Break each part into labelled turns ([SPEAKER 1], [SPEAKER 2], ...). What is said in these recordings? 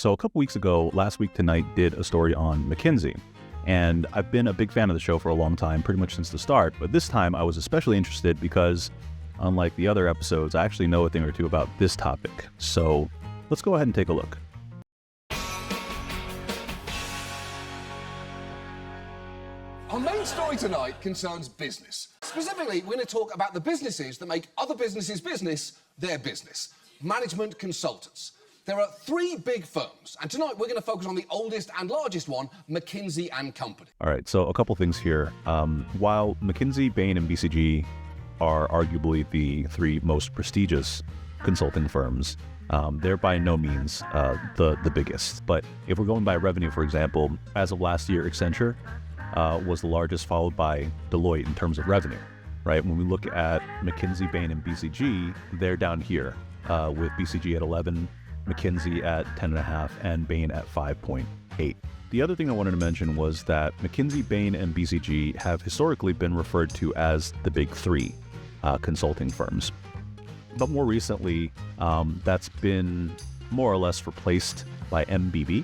[SPEAKER 1] So a couple weeks ago, Last Week Tonight did a story on McKinsey. And I've been a big fan of the show for a long time, pretty much since the start. But this time I was especially interested because, unlike the other episodes, I actually know a thing or two about this topic. So let's go ahead and take a look.
[SPEAKER 2] Our main story tonight concerns business. Specifically, we're going to talk about the businesses that make other businesses' business their business. Management consultants. There are three big firms, and tonight we're going to focus on the oldest and largest one, McKinsey and Company.
[SPEAKER 1] All right, so a couple things here. While McKinsey, Bain, and BCG are arguably the three most prestigious consulting firms, they're by no means the biggest. But if we're going by revenue, for example, as of last year, Accenture was the largest, followed by Deloitte in terms of revenue, right? When we look at McKinsey, Bain, and BCG, they're down here with BCG at 11, McKinsey at 10.5, and Bain at 5.8. The other thing I wanted to mention was that McKinsey, Bain, and BCG have historically been referred to as the big three consulting firms. But more recently, that's been more or less replaced by MBB.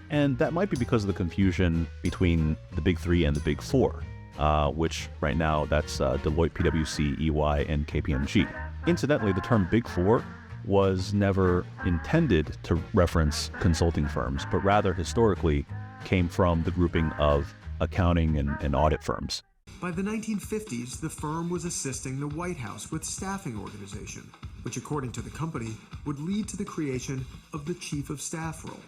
[SPEAKER 1] And that might be because of the confusion between the big three and the big four, which right now that's Deloitte, PwC, EY, and KPMG. Incidentally, the term big four was never intended to reference consulting firms, but rather historically came from the grouping of accounting and audit firms.
[SPEAKER 3] By the 1950s, the firm was assisting the White House with staffing organization, which according to the company would lead to the creation of the Chief of Staff role.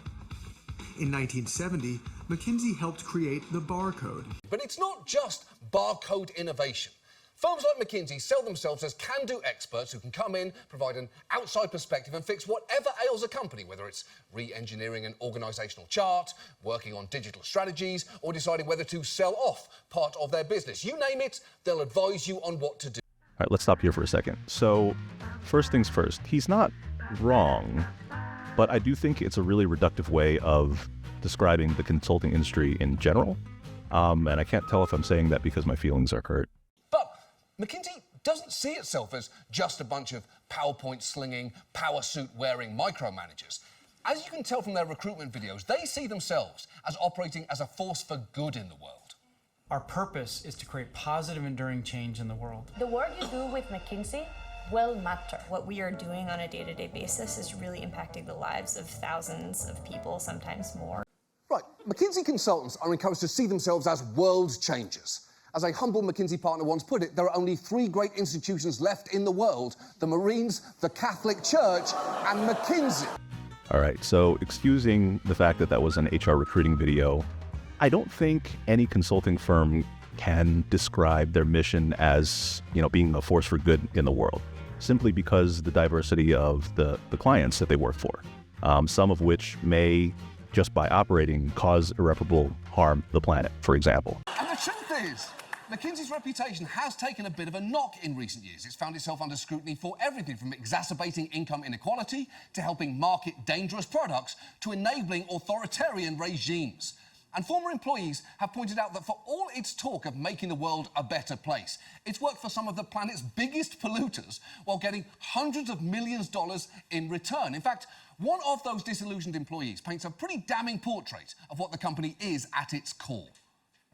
[SPEAKER 3] In 1970, McKinsey helped create the barcode.
[SPEAKER 2] But it's not just barcode innovation. Firms like McKinsey sell themselves as can-do experts who can come in, provide an outside perspective and fix whatever ails a company, whether it's re-engineering an organizational chart, working on digital strategies, or deciding whether to sell off part of their business. You name it, they'll advise you on what to do.
[SPEAKER 1] All right, let's stop here for a second. So first things first, he's not wrong, but I do think it's a really reductive way of describing the consulting industry in general. And I can't tell if I'm saying that because my feelings are hurt.
[SPEAKER 2] McKinsey doesn't see itself as just a bunch of PowerPoint-slinging, power suit-wearing micromanagers. As you can tell from their recruitment videos, they see themselves as operating as a force for good in the world.
[SPEAKER 4] Our purpose is to create positive, enduring change in the world.
[SPEAKER 5] The work you do with McKinsey will matter. What we are doing on a day-to-day basis is really impacting the lives of thousands of people, sometimes more.
[SPEAKER 2] Right, McKinsey consultants are encouraged to see themselves as world changers. As a humble McKinsey partner once put it, there are only three great institutions left in the world: the Marines, the Catholic Church, and McKinsey.
[SPEAKER 1] All right, so excusing the fact that that was an HR recruiting video, I don't think any consulting firm can describe their mission as, being a force for good in the world, simply because the diversity of the clients that they work for, some of which may, just by operating, cause irreparable harm to the planet, for example.
[SPEAKER 2] And the truth is, McKinsey's reputation has taken a bit of a knock in recent years. It's found itself under scrutiny for everything from exacerbating income inequality to helping market dangerous products to enabling authoritarian regimes. And former employees have pointed out that for all its talk of making the world a better place, it's worked for some of the planet's biggest polluters while getting hundreds of millions of dollars in return. In fact, one of those disillusioned employees paints a pretty damning portrait of what the company is at its core.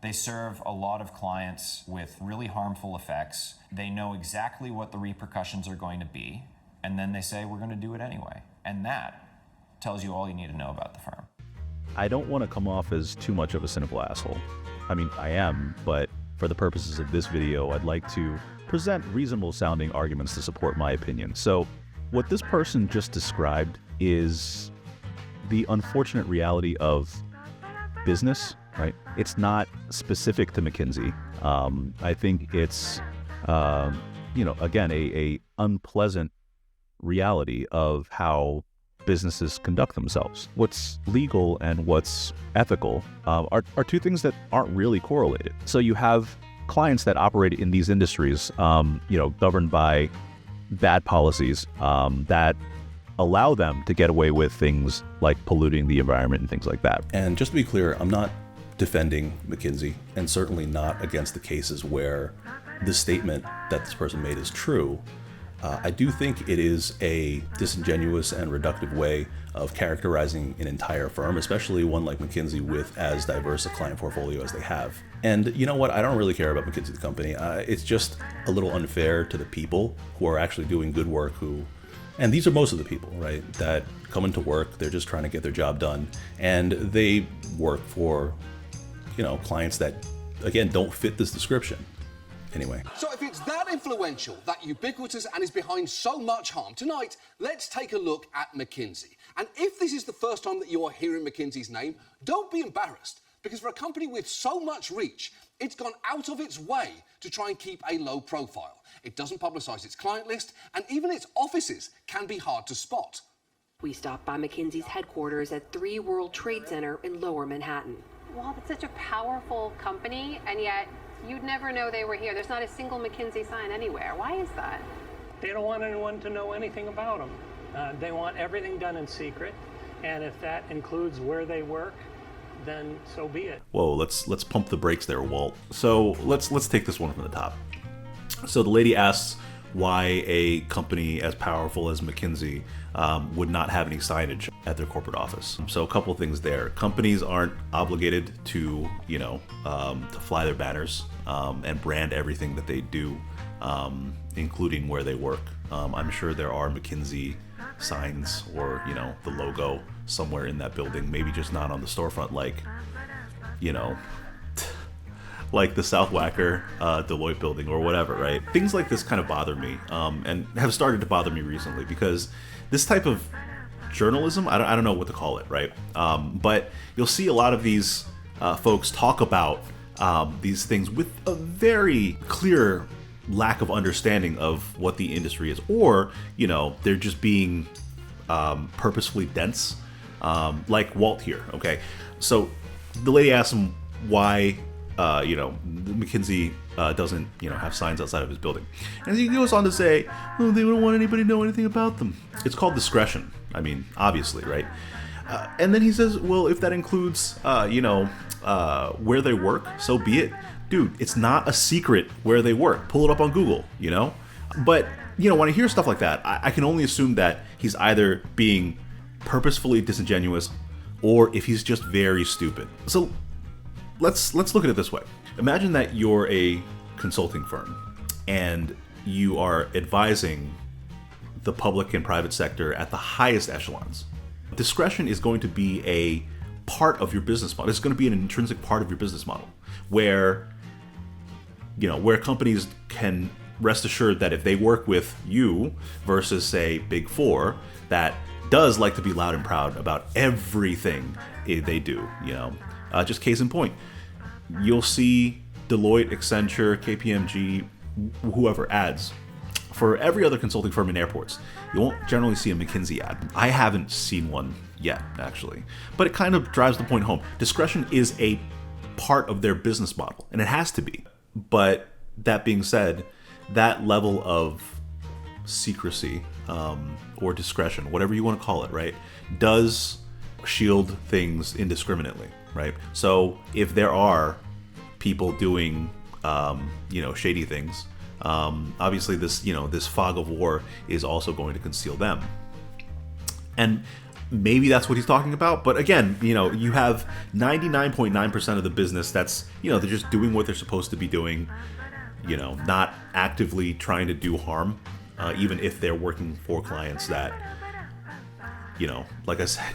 [SPEAKER 6] They serve a lot of clients with really harmful effects. They know exactly what the repercussions are going to be, and then they say, we're going to do it anyway. And that tells you all you need to know about the firm.
[SPEAKER 1] I don't want to come off as too much of a cynical asshole. I mean, I am, but for the purposes of this video, I'd like to present reasonable sounding arguments to support my opinion. So what this person just described is the unfortunate reality of business, right? It's not specific to McKinsey. I think it's, again, a unpleasant reality of how businesses conduct themselves. What's legal and what's ethical are two things that aren't really correlated. So you have clients that operate in these industries, governed by bad policies that allow them to get away with things like polluting the environment and things like that.
[SPEAKER 7] And just to be clear, I'm not defending McKinsey, and certainly not against the cases where the statement that this person made is true. I do think it is a disingenuous and reductive way of characterizing an entire firm, especially one like McKinsey with as diverse a client portfolio as they have. And you know what? I don't really care about McKinsey, the company. It's just a little unfair to the people who are actually doing good work, and these are most of the people, right, that come into work, they're just trying to get their job done, and they work for, clients that, again, don't fit this description. Anyway.
[SPEAKER 2] So if it's that influential, that ubiquitous, and is behind so much harm, tonight, let's take a look at McKinsey. And if this is the first time that you are hearing McKinsey's name, don't be embarrassed, because for a company with so much reach, it's gone out of its way to try and keep a low profile. It doesn't publicise its client list, and even its offices can be hard to spot.
[SPEAKER 8] We stopped by McKinsey's headquarters at 3 World Trade Center in Lower Manhattan.
[SPEAKER 9] Wow, that's such a powerful company, and yet you'd never know they were here. There's not a single McKinsey sign anywhere. Why is that?
[SPEAKER 10] They don't want anyone to know anything about them. They want everything done in secret, and if that includes where they work, then so be it.
[SPEAKER 7] Whoa, let's pump the brakes there, Walt. So let's take this one from the top. So the lady asks why a company as powerful as McKinsey would not have any signage at their corporate office. So a couple of things there. Companies aren't obligated to, to fly their banners and brand everything that they do, including where they work. I'm sure there are McKinsey signs or, the logo somewhere in that building, maybe just not on the storefront like the Southwacker Deloitte building or whatever, right? Things like this kind of bother me and have started to bother me recently because this type of journalism, I don't know what to call it, right? But you'll see a lot of these folks talk about these things with a very clear lack of understanding of what the industry is, or, they're just being purposefully dense, like Walt here, okay? So the lady asks him why McKinsey doesn't, have signs outside of his building. And he goes on to say, oh, they don't want anybody to know anything about them. It's called discretion. I mean, obviously, right? And then he says, well, if that includes, where they work, so be it. Dude, it's not a secret where they work. Pull it up on Google, But, when I hear stuff like that, I can only assume that he's either being purposefully disingenuous or if he's just very stupid. So let's look at it this way. Imagine that you're a consulting firm and you are advising the public and private sector at the highest echelons. Discretion is going to be a part of your business model. It's going to be an intrinsic part of your business model where companies can rest assured that if they work with you versus, say, Big Four, that does like to be loud and proud about everything they do, just case in point. You'll see Deloitte, Accenture, KPMG, whoever ads for every other consulting firm in airports. You won't generally see a McKinsey ad. I haven't seen one yet, actually. But it kind of drives the point home. Discretion is a part of their business model, and it has to be. But that being said, that level of secrecy or discretion, whatever you want to call it, right, does shield things indiscriminately, right? So if there are people doing, shady things, obviously this fog of war is also going to conceal them. And maybe that's what he's talking about. But again, you have 99.9% of the business that's, they're just doing what they're supposed to be doing, not actively trying to do harm, even if they're working for clients that, like I said,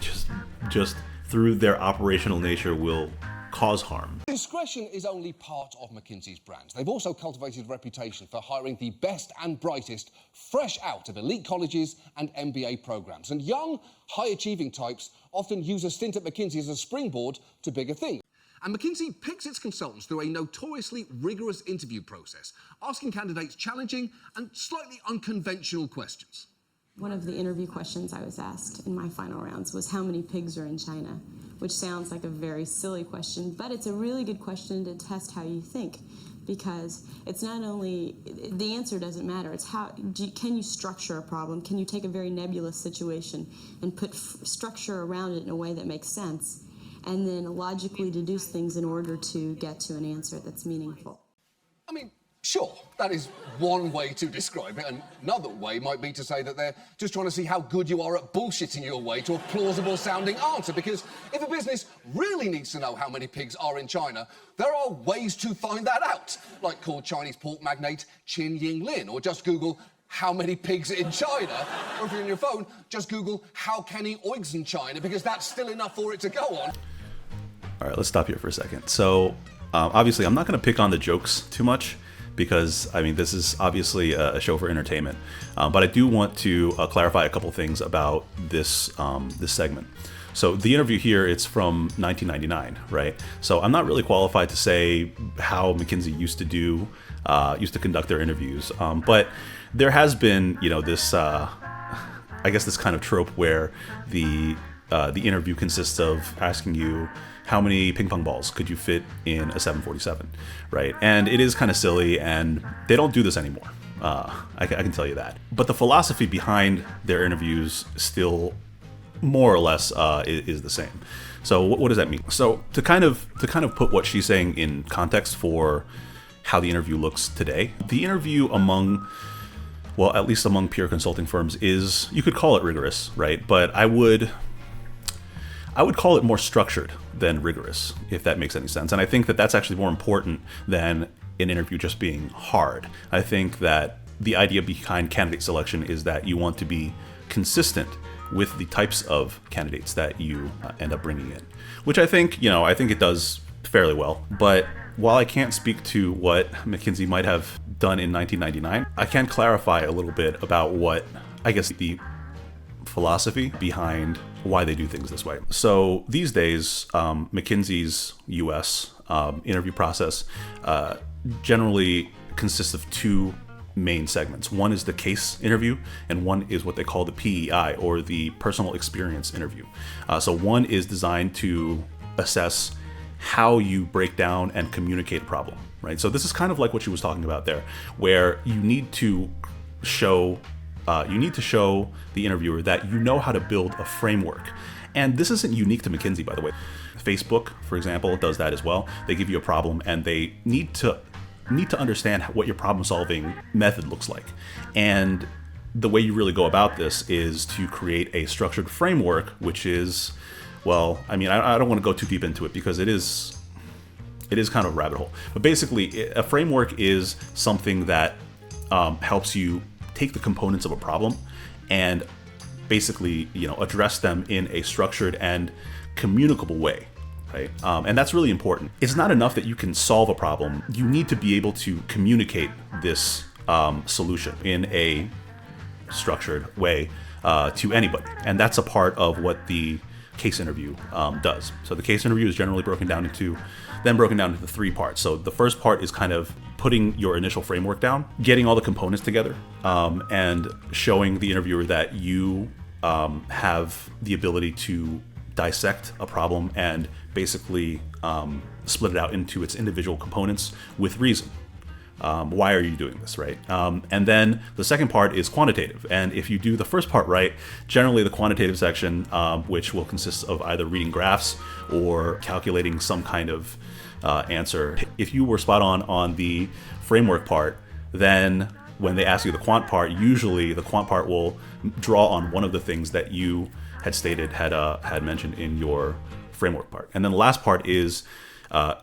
[SPEAKER 7] just through their operational nature will cause harm.
[SPEAKER 2] Discretion is only part of McKinsey's brand. They've also cultivated a reputation for hiring the best and brightest fresh out of elite colleges and MBA programs. And young, high-achieving types often use a stint at McKinsey as a springboard to bigger things. And McKinsey picks its consultants through a notoriously rigorous interview process, asking candidates challenging and slightly unconventional questions.
[SPEAKER 11] One of the interview questions I was asked in my final rounds was how many pigs are in China, which sounds like a very silly question, but it's a really good question to test how you think, because it's not only, the answer doesn't matter, it's how, can you structure a problem? Can you take a very nebulous situation and put structure around it in a way that makes sense, and then logically deduce things in order to get to an answer that's meaningful?
[SPEAKER 2] I mean, Sure, that is one way to describe it. Another way might be to say that they're just trying to see how good you are at bullshitting your way to a plausible sounding answer. Because if a business really needs to know how many pigs are in China, there are ways to find that out. Like call Chinese pork magnate Qin Ying Lin, or just Google how many pigs in China. Or if you're on your phone, just Google how Kenny Oigs in China, because that's still enough for it to go on.
[SPEAKER 7] All right, let's stop here for a second. So obviously I'm not going to pick on the jokes too much, because I mean, this is obviously a show for entertainment, but I do want to clarify a couple things about this this segment. So the interview here, it's from 1999, right? So I'm not really qualified to say how McKinsey used to conduct their interviews, but there has been, you know, this I guess this kind of trope where the interview consists of asking you how many ping pong balls could you fit in a 747, right? And it is kind of silly, and they don't do this anymore. I can tell you that. But the philosophy behind their interviews still more or less is the same. So what does that mean? So to kind of put what she's saying in context for how the interview looks today, the interview at least among peer consulting firms is, you could call it rigorous, right? But I would call it more structured than rigorous, if that makes any sense. And I think that that's actually more important than an interview just being hard. I think that the idea behind candidate selection is that you want to be consistent with the types of candidates that you end up bringing in, which I think it does fairly well. But while I can't speak to what McKinsey might have done in 1999, I can clarify a little bit about what, I guess, the philosophy behind why they do things this way. So these days, McKinsey's US interview process generally consists of two main segments. One is the case interview, and one is what they call the PEI, or the personal experience interview. So one is designed to assess how you break down and communicate a problem, right? So this is kind of like what she was talking about there, where you need to show the interviewer that you know how to build a framework. And this isn't unique to McKinsey, by the way. Facebook, for example, does that as well. They give you a problem, and they need to understand what your problem-solving method looks like. And the way you really go about this is to create a structured framework, which is, well, I mean, I don't want to go too deep into it because it is kind of a rabbit hole. But basically, a framework is something that helps you take the components of a problem and basically, address them in a structured and communicable way, right? And that's really important. It's not enough that you can solve a problem. You need to be able to communicate this solution in a structured way to anybody. And that's a part of what the case interview does. So the case interview is generally broken down into three parts. So the first part is kind of putting your initial framework down, getting all the components together, and showing the interviewer that you have the ability to dissect a problem and basically split it out into its individual components with reason. Why are you doing this, right? And then the second part is quantitative. And if you do the first part right, generally the quantitative section, which will consist of either reading graphs or calculating some kind of answer. If you were spot on the framework part, then when they ask you the quant part, usually the quant part will draw on one of the things that you had mentioned in your framework part. And then the last part is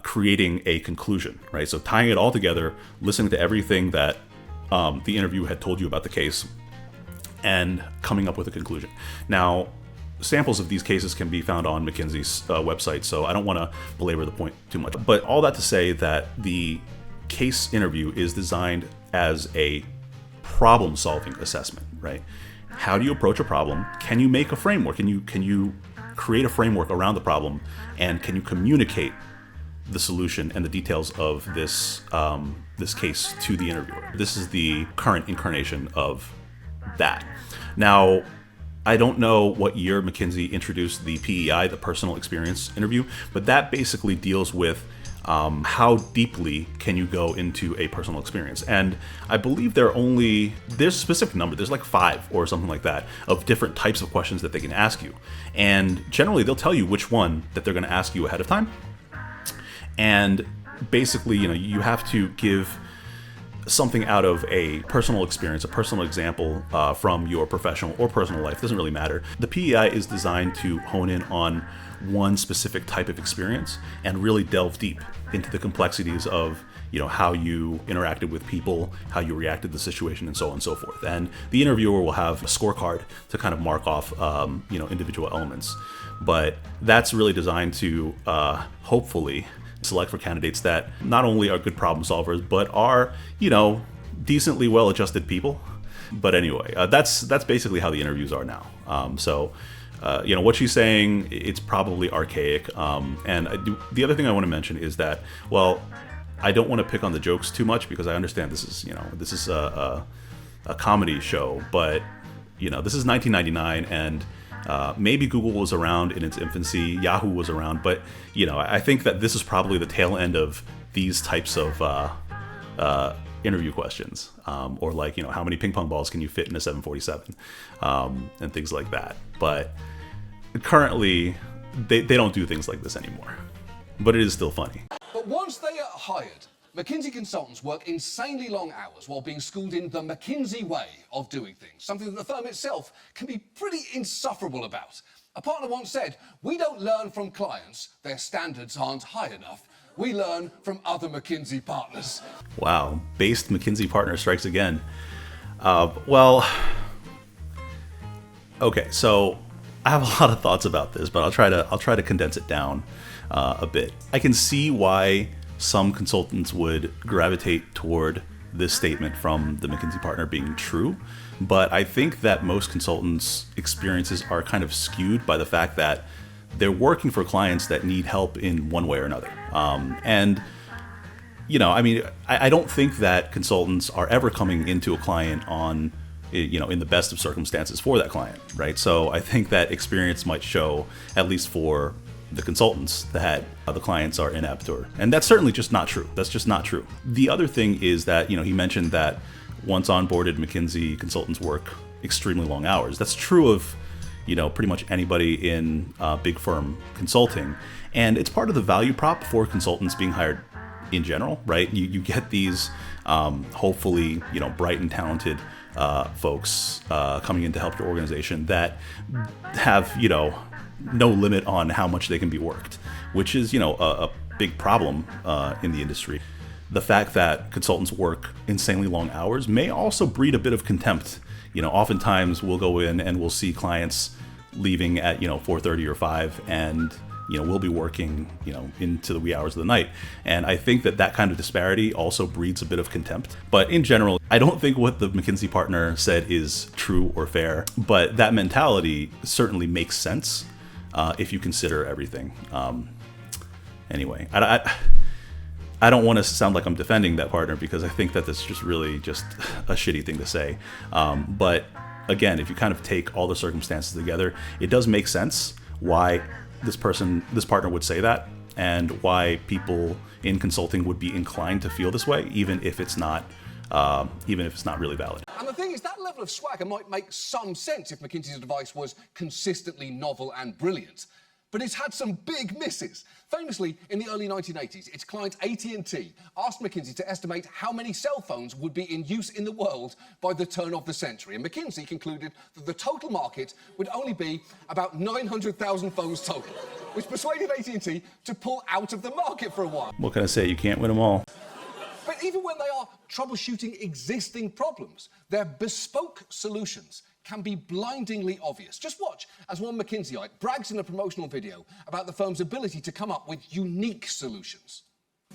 [SPEAKER 7] creating a conclusion, right? So tying it all together, listening to everything that the interview had told you about the case, and coming up with a conclusion. Now, samples of these cases can be found on McKinsey's website, so I don't want to belabor the point too much. But all that to say that the case interview is designed as a problem-solving assessment, right? How do you approach a problem? Can you make a framework? Can you create a framework around the problem? And can you communicate the solution and the details of this this case to the interviewer? This is the current incarnation of that. Now, I don't know what year McKinsey introduced the PEI, the personal experience interview, but that basically deals with how deeply can you go into a personal experience. And I believe there's a specific number, there's like 5 or something like that, of different types of questions that they can ask you. And generally they'll tell you which one that they're going to ask you ahead of time. And basically, you have to give something out of a personal experience, a personal example from your professional or personal life. It doesn't really matter. The PEI is designed to hone in on one specific type of experience and really delve deep into the complexities of how you interacted with people, how you reacted to the situation, and so on and so forth. And the interviewer will have a scorecard to kind of mark off individual elements. But that's really designed to hopefully select for candidates that not only are good problem solvers, but are, decently well-adjusted people. But anyway, that's basically how the interviews are now. What she's saying, it's probably archaic. The other thing I want to mention is that, I don't want to pick on the jokes too much because I understand this is a comedy show, but this is 1999 and maybe Google was around in its infancy, Yahoo was around, but I think that this is probably the tail end of these types of interview questions, or how many ping pong balls can you fit in a 747, and things like that. But currently, they don't do things like this anymore. But it is still funny.
[SPEAKER 2] But once they are hired, McKinsey consultants work insanely long hours while being schooled in the McKinsey way of doing things, something that the firm itself can be pretty insufferable about. A partner once said, "We don't learn from clients, their standards aren't high enough. We learn from other McKinsey partners."
[SPEAKER 7] Wow, based McKinsey partner strikes again. Okay, so I have a lot of thoughts about this, but I'll try to condense it down a bit. I can see why some consultants would gravitate toward this statement from the McKinsey partner being true, but I think that most consultants' experiences are kind of skewed by the fact that they're working for clients that need help in one way or another. I don't think that consultants are ever coming into a client on, in the best of circumstances for that client, right? So I think that experience might show, at least for the consultants, that the clients are inept, and that's certainly just not true. That's just not true. The other thing is that, he mentioned that once onboarded, McKinsey consultants work extremely long hours. That's true of, pretty much anybody in big firm consulting. And it's part of the value prop for consultants being hired in general, right? You get these, hopefully, bright and talented folks coming in to help your organization that have, no limit on how much they can be worked, which is, a big problem in the industry. The fact that consultants work insanely long hours may also breed a bit of contempt. Oftentimes we'll go in and we'll see clients leaving at 4:30 or 5, and we'll be working into the wee hours of the night. And I think that kind of disparity also breeds a bit of contempt. But in general, I don't think what the McKinsey partner said is true or fair, but that mentality certainly makes sense if you consider everything. Anyway, I don't want to sound like I'm defending that partner, because I think that that's just really just a shitty thing to say. But again, if you kind of take all the circumstances together, it does make sense why this partner would say that, and why people in consulting would be inclined to feel this way, even if it's not really valid.
[SPEAKER 2] And the thing is, that level of swagger might make some sense if McKinsey's advice was consistently novel and brilliant. But it's had some big misses. Famously, in the early 1980s, its client AT&T asked McKinsey to estimate how many cell phones would be in use in the world by the turn of the century. And McKinsey concluded that the total market would only be about 900,000 phones total, which persuaded AT&T to pull out of the market for a while.
[SPEAKER 7] What can I say? You can't win them all.
[SPEAKER 2] But even when they are troubleshooting existing problems, their bespoke solutions can be blindingly obvious. Just watch as one McKinseyite brags in a promotional video about the firm's ability to come up with unique solutions.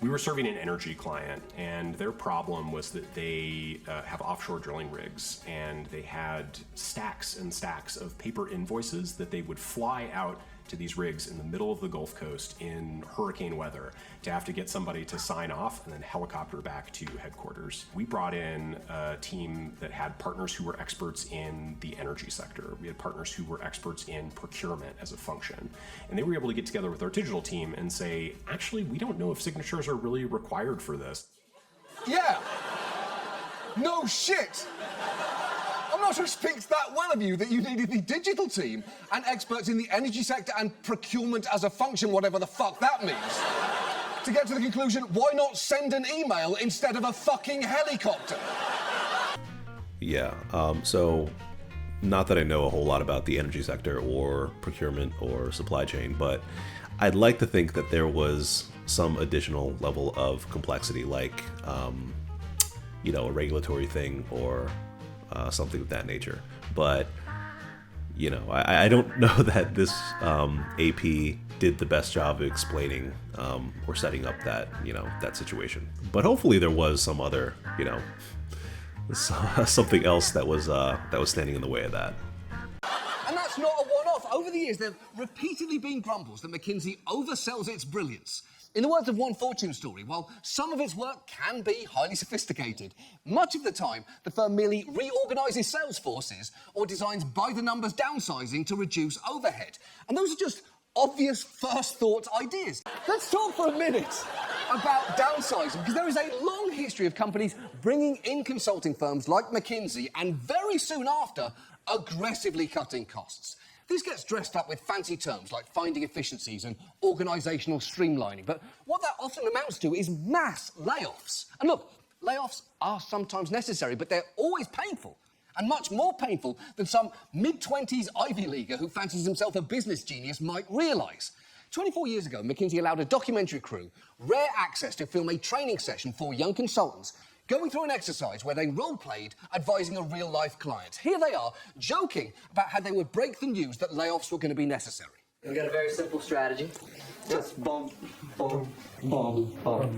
[SPEAKER 12] We were serving an energy client, and their problem was that they have offshore drilling rigs, and they had stacks and stacks of paper invoices that they would fly out to these rigs in the middle of the Gulf Coast in hurricane weather to have to get somebody to sign off and then helicopter back to headquarters. We brought in a team that had partners who were experts in the energy sector. We had partners who were experts in procurement as a function. And they were able to get together with our digital team and say, actually, we don't know if signatures are really required for this.
[SPEAKER 2] Yeah. No shit. I'm not sure it speaks that well of you that you needed the digital team and experts in the energy sector and procurement as a function, whatever the fuck that means, To get to the conclusion, why not send an email instead of a fucking helicopter?
[SPEAKER 7] Yeah, so not that I know a whole lot about the energy sector or procurement or supply chain, but I'd like to think that there was some additional level of complexity, like, a regulatory thing or something of that nature. But, I don't know that this AP did the best job of explaining or setting up that, that situation. But hopefully there was some other, something else that was standing in the way of that.
[SPEAKER 2] And that's not a one-off. Over the years, there have repeatedly been grumbles that McKinsey oversells its brilliance. In the words of one Fortune story, while some of its work can be highly sophisticated, much of the time the firm merely reorganises sales forces or designs by-the-numbers downsizing to reduce overhead. And those are just obvious first-thought ideas. Let's talk for a minute about downsizing, because there is a long history of companies bringing in consulting firms like McKinsey and very soon after, aggressively cutting costs. This gets dressed up with fancy terms like finding efficiencies and organisational streamlining, but what that often amounts to is mass layoffs. And look, layoffs are sometimes necessary, but they're always painful, and much more painful than some mid-20s Ivy Leaguer who fancies himself a business genius might realise. 24 years ago, McKinsey allowed a documentary crew rare access to film a training session for young consultants, going through an exercise where they role-played advising a real-life client. Here they are, joking about how they would break the news that layoffs were going to be necessary.
[SPEAKER 13] We got a very simple strategy. Just boom, boom, boom, boom,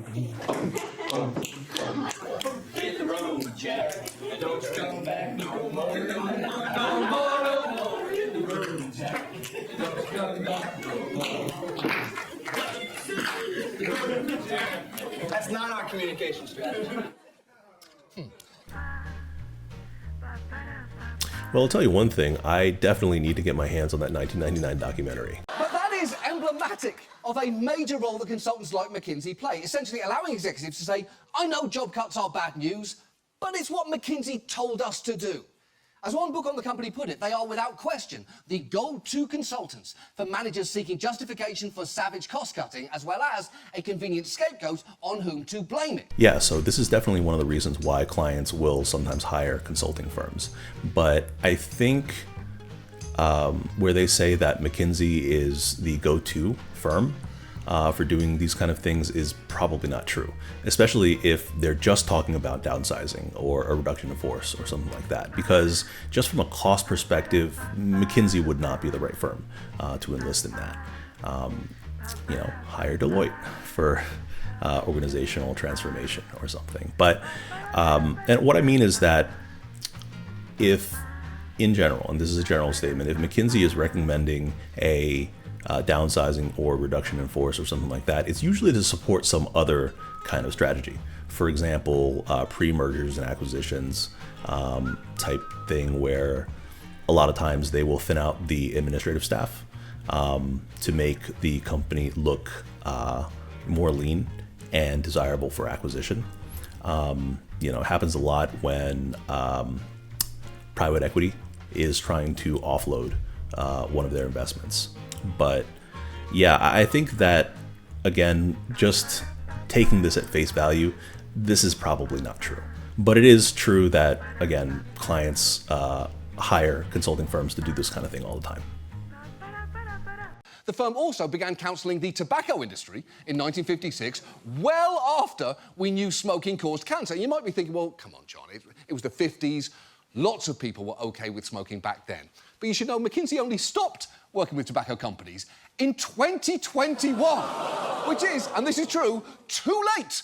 [SPEAKER 13] boom. Hit the road, Jack, and don't come back no more. No more. Hit the road, Jack, and don't come back no more. That's not our communication strategy.
[SPEAKER 7] Well, I'll tell you one thing. I definitely need to get my hands on that 1999 documentary.
[SPEAKER 2] But that is emblematic of a major role that consultants like McKinsey play, essentially allowing executives to say, I know job cuts are bad news, but it's what McKinsey told us to do. As one book on the company put it, they are without question the go-to consultants for managers seeking justification for savage cost-cutting, as well as a convenient scapegoat on whom to blame it.
[SPEAKER 7] Yeah, so this is definitely one of the reasons why clients will sometimes hire consulting firms. But I think where they say that McKinsey is the go-to firm for doing these kind of things is probably not true, especially if they're just talking about downsizing or a reduction in force or something like that. Because just from a cost perspective, McKinsey would not be the right firm to enlist in that. Hire Deloitte for organizational transformation or something. But and what I mean is that if, in general, and this is a general statement, if McKinsey is recommending a downsizing or reduction in force or something like that, it's usually to support some other kind of strategy. For example, pre-mergers and acquisitions type thing, where a lot of times they will thin out the administrative staff to make the company look more lean and desirable for acquisition. It happens a lot when private equity is trying to offload one of their investments. But yeah, I think that, again, just taking this at face value, this is probably not true. But it is true that, again, clients hire consulting firms to do this kind of thing all the time.
[SPEAKER 2] The firm also began counselling the tobacco industry in 1956, well after we knew smoking caused cancer. You might be thinking, well, come on, John, it was the 50s. Lots of people were okay with smoking back then. But you should know McKinsey only stopped working with tobacco companies in 2021, which is, and this is true, too late.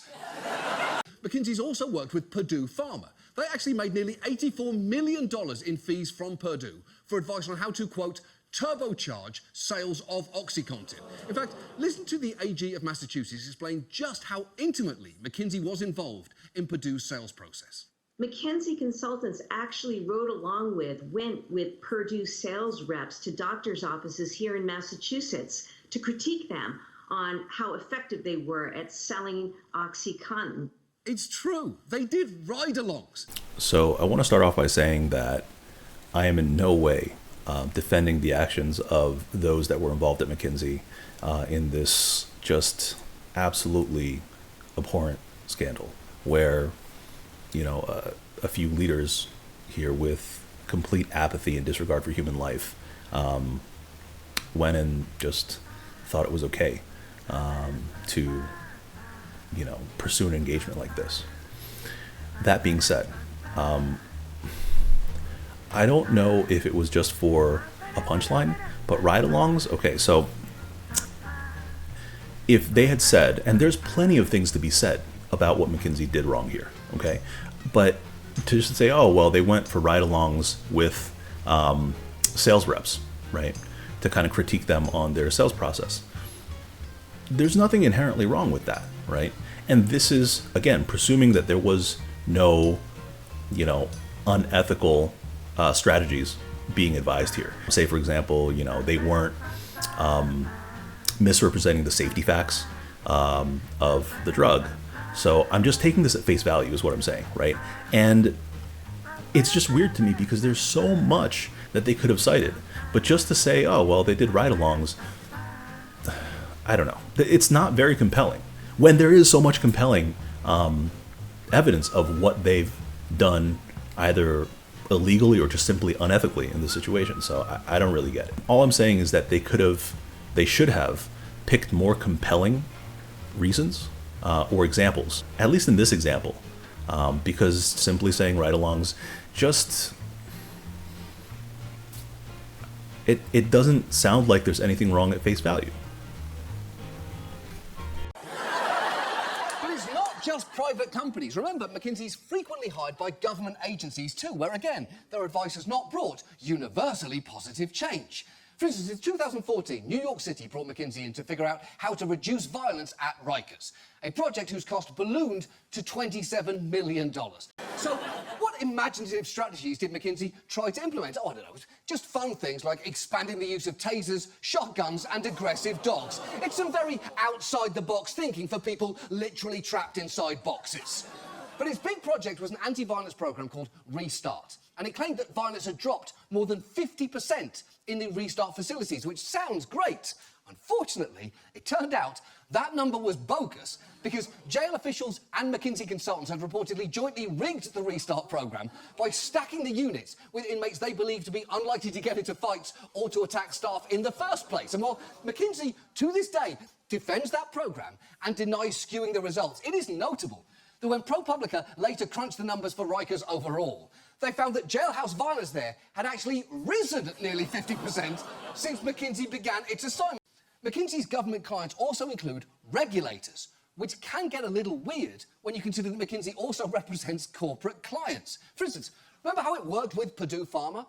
[SPEAKER 2] McKinsey's also worked with Purdue Pharma. They actually made nearly $84 million in fees from Purdue for advice on how to, quote, turbocharge sales of OxyContin. In fact, listen to the AG of Massachusetts explain just how intimately McKinsey was involved in Purdue's sales process.
[SPEAKER 14] McKinsey consultants actually went with Purdue sales reps to doctors' offices here in Massachusetts to critique them on how effective they were at selling OxyContin.
[SPEAKER 2] It's true. They did ride-alongs.
[SPEAKER 7] So I want to start off by saying that I am in no way defending the actions of those that were involved at McKinsey in this just absolutely abhorrent scandal where, a few leaders here with complete apathy and disregard for human life went and just thought it was okay to, pursue an engagement like this. That being said, I don't know if it was just for a punchline, but ride-alongs, okay, so if they had said, and there's plenty of things to be said about what McKinsey did wrong here, okay, but to just say, oh, well, they went for ride-alongs with sales reps, right, to kind of critique them on their sales process. There's nothing inherently wrong with that, right? And this is, again, presuming that there was no, unethical strategies being advised here. Say, for example, they weren't misrepresenting the safety facts of the drug. So I'm just taking this at face value is what I'm saying, right? And it's just weird to me because there's so much that they could have cited. But just to say, oh, well, they did ride-alongs, I don't know. It's not very compelling when there is so much compelling evidence of what they've done either illegally or just simply unethically in this situation. So I don't really get it. All I'm saying is that they should have picked more compelling reasons or examples, at least in this example, because simply saying ride-alongs just, it doesn't sound like there's anything wrong at face value.
[SPEAKER 2] But it's not just private companies. Remember, McKinsey's frequently hired by government agencies too, where again, their advice has not brought universally positive change. For instance, in 2014, New York City brought McKinsey in to figure out how to reduce violence at Rikers, a project whose cost ballooned to $27 million. So what imaginative strategies did McKinsey try to implement? Oh, I don't know, just fun things like expanding the use of tasers, shotguns, and aggressive dogs. It's some very outside-the-box thinking for people literally trapped inside boxes. But its big project was an anti-violence program called Restart, and it claimed that violence had dropped more than 50% in the Restart facilities, which sounds great. Unfortunately, it turned out that number was bogus because jail officials and McKinsey consultants had reportedly jointly rigged the Restart program by stacking the units with inmates they believed to be unlikely to get into fights or to attack staff in the first place. And while McKinsey, to this day, defends that program and denies skewing the results, it is notable that when ProPublica later crunched the numbers for Rikers overall, they found that jailhouse violence there had actually risen at nearly 50% since McKinsey began its assignment. McKinsey's government clients also include regulators, which can get a little weird when you consider that McKinsey also represents corporate clients. For instance, remember how it worked with Purdue Pharma?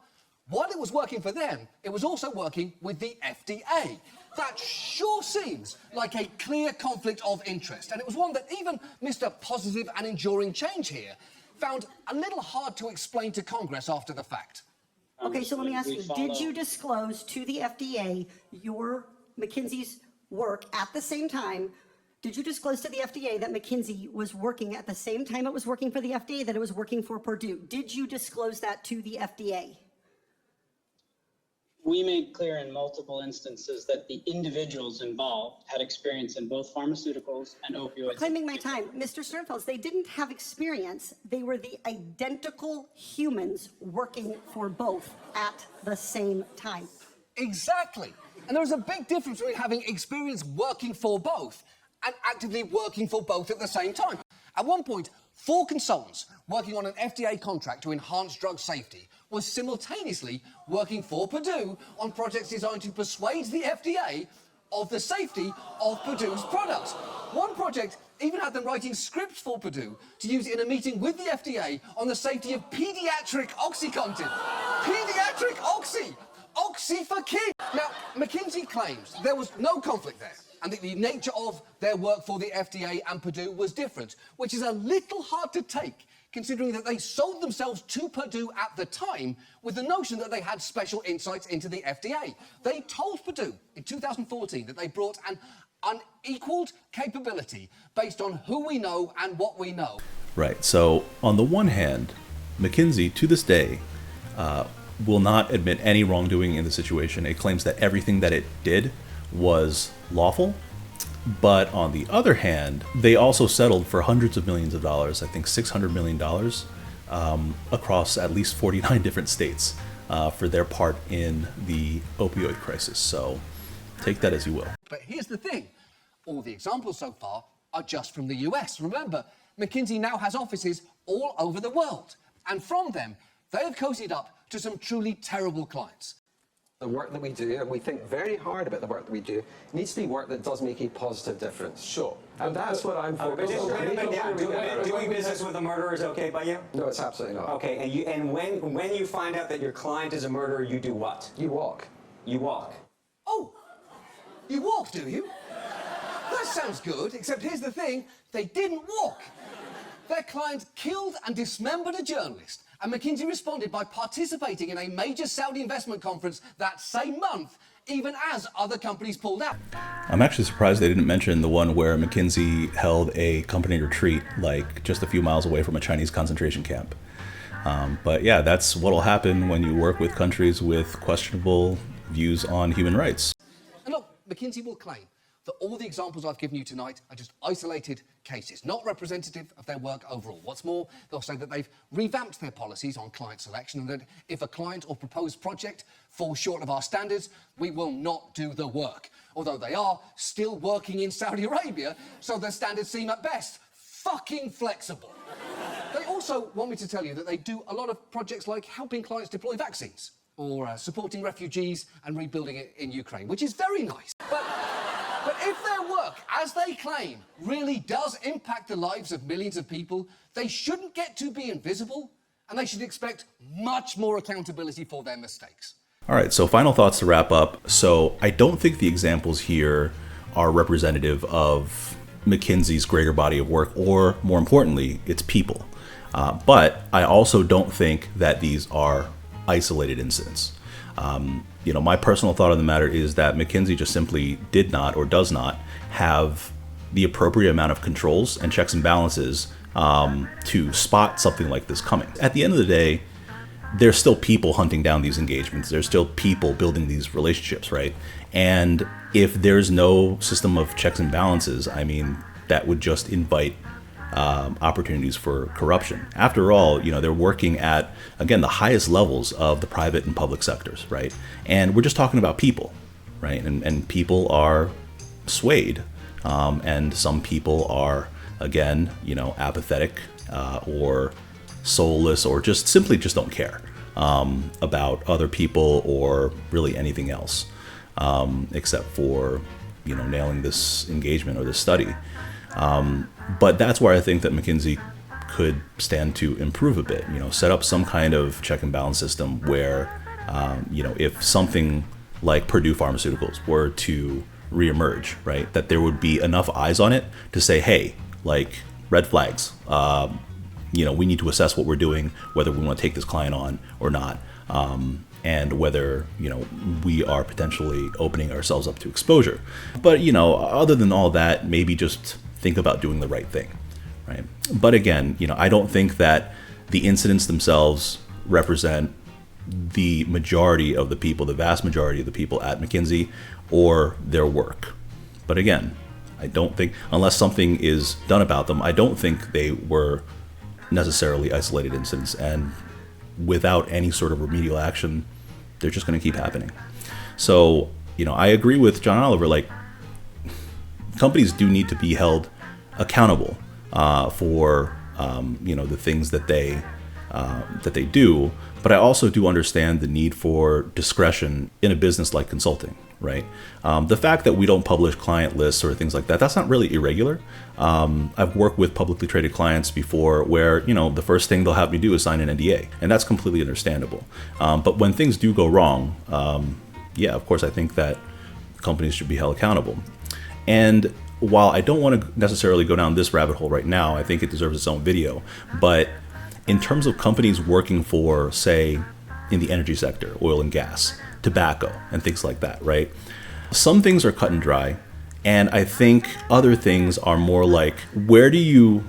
[SPEAKER 2] While it was working for them, it was also working with the FDA. That sure seems like a clear conflict of interest, and it was one that even Mr. Positive and Enduring Change here found a little hard to explain to Congress after the fact.
[SPEAKER 15] Okay, so let me ask you, did you disclose to the FDA your McKinsey's work at the same time? Did you disclose to the FDA that McKinsey was working at the same time it was working for the FDA that it was working for Purdue? Did you disclose that to the FDA?
[SPEAKER 16] We made clear in multiple instances that the individuals involved had experience in both pharmaceuticals and opioids.
[SPEAKER 15] Claiming my time. Mr. Sternfels, they didn't have experience. They were the identical humans working for both at the same time.
[SPEAKER 2] Exactly. And there's a big difference between having experience working for both and actively working for both at the same time. At one point, 4 consultants working on an FDA contract to enhance drug safety was simultaneously working for Purdue on projects designed to persuade the FDA of the safety of Purdue's products. One project even had them writing scripts for Purdue to use in a meeting with the FDA on the safety of pediatric OxyContin. Pediatric Oxy! Oxy for kids! Now, McKinsey claims there was no conflict there, and that the nature of their work for the FDA and Purdue was different, which is a little hard to take, considering that they sold themselves to Purdue at the time with the notion that they had special insights into the FDA. They told Purdue in 2014 that they brought an unequaled capability based on who we know and what we know.
[SPEAKER 7] Right. So on the one hand, McKinsey, to this day, will not admit any wrongdoing in the situation. It claims that everything that it did was lawful. But on the other hand, they also settled for hundreds of millions of dollars, I think $600 million, across at least 49 different states for their part in the opioid crisis. So take that as you will.
[SPEAKER 2] But here's the thing. All the examples so far are just from the US. Remember, McKinsey now has offices all over the world. And from them, they have cozied up to some truly terrible clients.
[SPEAKER 17] The work that we do, and we think very hard about the work that we do, needs to be work that does make a positive difference. Sure. And that's what I'm focused on.
[SPEAKER 13] Doing business with a murderer is okay by you?
[SPEAKER 17] No, it's absolutely not.
[SPEAKER 13] Okay, and when you find out that your client is a murderer, you do what?
[SPEAKER 17] You walk.
[SPEAKER 13] You walk.
[SPEAKER 2] Oh, you walk, do you? That sounds good, except here's the thing, they didn't walk. Their client killed and dismembered a journalist, and McKinsey responded by participating in a major Saudi investment conference that same month, even as other companies pulled out.
[SPEAKER 7] I'm actually surprised they didn't mention the one where McKinsey held a company retreat like just a few miles away from a Chinese concentration camp. But yeah, that's what'll happen when you work with countries with questionable views on human rights.
[SPEAKER 2] And look, McKinsey will claim that all the examples I've given you tonight are just isolated cases, not representative of their work overall. What's more, they'll say that they've revamped their policies on client selection and that if a client or proposed project falls short of our standards, we will not do the work. Although they are still working in Saudi Arabia, so their standards seem at best fucking flexible. They also want me to tell you that they do a lot of projects like helping clients deploy vaccines or supporting refugees and rebuilding it in Ukraine, which is very nice. But if their work, as they claim, really does impact the lives of millions of people, they shouldn't get to be invisible, and they should expect much more accountability for their mistakes.
[SPEAKER 7] All right, so final thoughts to wrap up. So I don't think the examples here are representative of McKinsey's greater body of work, or more importantly, its people. But I also don't think that these are isolated incidents. My personal thought on the matter is that McKinsey just simply did not or does not have the appropriate amount of controls and checks and balances to spot something like this coming. At the end of the day, there's still people hunting down these engagements. There's still people building these relationships, right? And if there's no system of checks and balances, I mean, that would just invite opportunities for corruption. After all, they're working at, again, the highest levels of the private and public sectors, right? And we're just talking about people, right? And people are swayed. And some people are, again, apathetic or soulless or just simply don't care about other people or really anything else except for, nailing this engagement or this study. But that's where I think that McKinsey could stand to improve a bit, set up some kind of check and balance system where, if something like Purdue Pharmaceuticals were to reemerge, right, that there would be enough eyes on it to say, hey, like, red flags, we need to assess what we're doing, whether we want to take this client on or not, and whether, we are potentially opening ourselves up to exposure. But, other than all that, maybe just think about doing the right thing, right? But again, I don't think that the incidents themselves represent the majority of the people, the vast majority of the people at McKinsey or their work. But again, I don't think, unless something is done about them, I don't think they were necessarily isolated incidents. And without any sort of remedial action, they're just going to keep happening. So, I agree with John Oliver, like, companies do need to be held accountable for the things that they do, but I also do understand the need for discretion in a business like consulting, right? The fact that we don't publish client lists or things like that, that's not really irregular. I've worked with publicly traded clients before where, the first thing they'll have me do is sign an NDA, and that's completely understandable. But when things do go wrong, of course, I think that companies should be held accountable. And while I don't want to necessarily go down this rabbit hole right now, I think it deserves its own video. But in terms of companies working for, say, in the energy sector, oil and gas, tobacco, and things like that, right? Some things are cut and dry, and I think other things are more like, where do you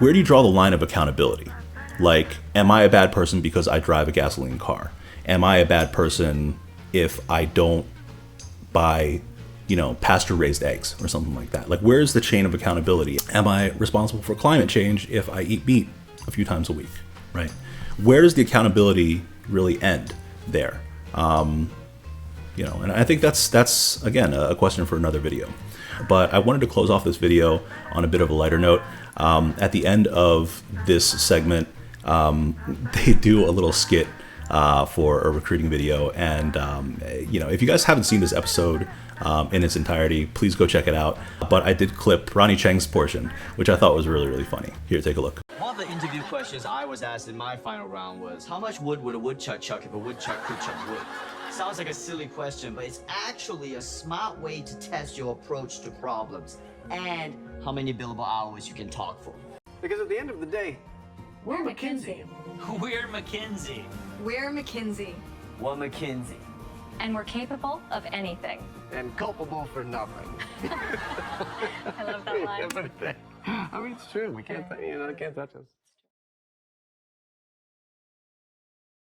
[SPEAKER 7] draw the line of accountability? Like, am I a bad person because I drive a gasoline car? Am I a bad person if I don't buy pasture-raised eggs or something like that? Like, where's the chain of accountability? Am I responsible for climate change if I eat meat a few times a week, right? Where does the accountability really end there? And I think that's again a question for another video. But I wanted to close off this video on a bit of a lighter note. At the end of this segment, they do a little skit for a recruiting video, and if you guys haven't seen this episode in its entirety, please go check it out. But I did clip Ronnie Cheng's portion, which I thought was really, really funny. Here, take a look.
[SPEAKER 13] One of the interview questions I was asked in my final round was, how much wood would a woodchuck chuck if a woodchuck could chuck wood? Sounds like a silly question, but it's actually a smart way to test your approach to problems and how many billable hours you can talk for.
[SPEAKER 18] Because at the end of the day, we're McKinsey.
[SPEAKER 13] We're McKinsey.
[SPEAKER 19] We're McKinsey.
[SPEAKER 13] We're McKinsey.
[SPEAKER 19] And we're capable of anything.
[SPEAKER 18] And culpable for nothing.
[SPEAKER 19] I love that line.
[SPEAKER 18] I mean, it's true. We can't, can't touch us.